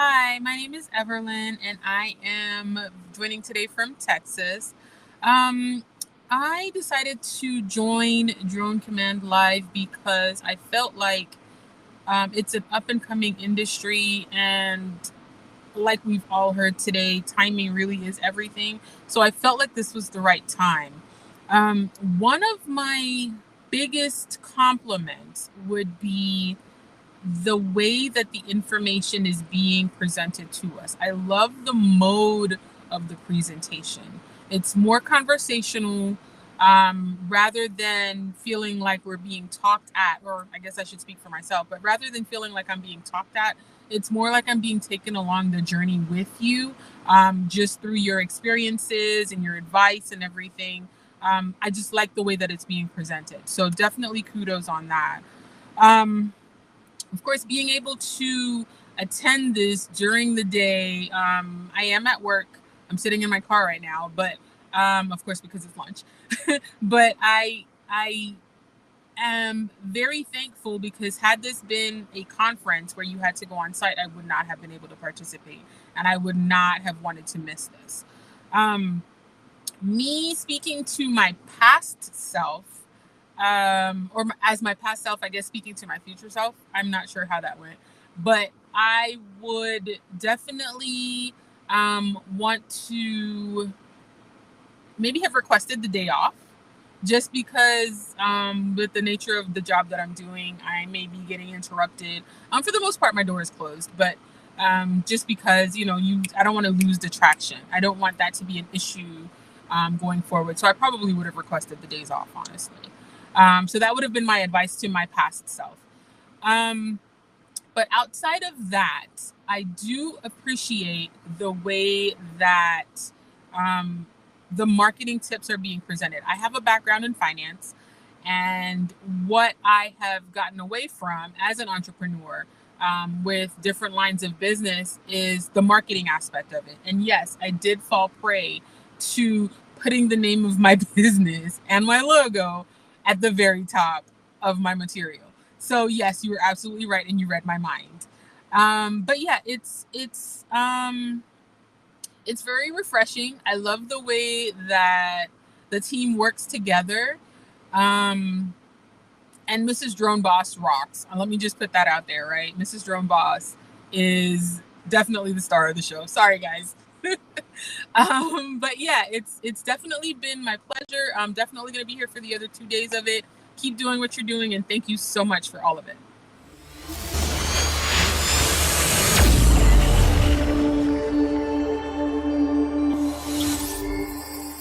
Hi, my name is Everlyn, and I am joining today from Texas. Um, I decided to join Drone Command Live because I felt like it's an up and coming industry, and like we've all heard today, timing really is everything. So I felt like this was the right time. One of my biggest compliments would be the way that the information is being presented to us. I love the mode of the presentation. It's more conversational rather than feeling like we're being talked at, or I guess I should speak for myself, but rather than feeling like I'm being talked at, it's more like I'm being taken along the journey with you, just through your experiences and your advice and everything. I just like the way that it's being presented. So definitely kudos on that. Um, of course, being able to attend this during the day, I am at work. I'm sitting in my car right now, but of course because it's lunch. But I am very thankful because had this been a conference where you had to go on site, I would not have been able to participate, and I would not have wanted to miss this. Um, Me speaking to my past self, as my past self, I guess speaking to my future self. I'm not sure how that went, but I would definitely want to maybe have requested the day off, just because with the nature of the job that I'm doing, I may be getting interrupted. For the most part, my door is closed, but just because I don't want to lose the traction. I don't want that to be an issue going forward. So I probably would have requested the days off, honestly. So that would have been my advice to my past self. Um, but outside of that, I do appreciate the way that um, the marketing tips are being presented. I have a background in finance, and what I have gotten away from as an entrepreneur with different lines of business is the marketing aspect of it. And yes, I did fall prey to putting the name of my business and my logo at the very top of my material. So yes, you were absolutely right, and you read my mind. But yeah, it's very refreshing. I love the way that the team works together. Um, and Mrs. Drone Boss rocks. Let me just put that out there, right? Mrs. Drone Boss is definitely the star of the show. Sorry, guys. But yeah, it's definitely been my pleasure. I'm definitely going to be here for the other 2 days of it. Keep doing what you're doing, and thank you so much for all of it.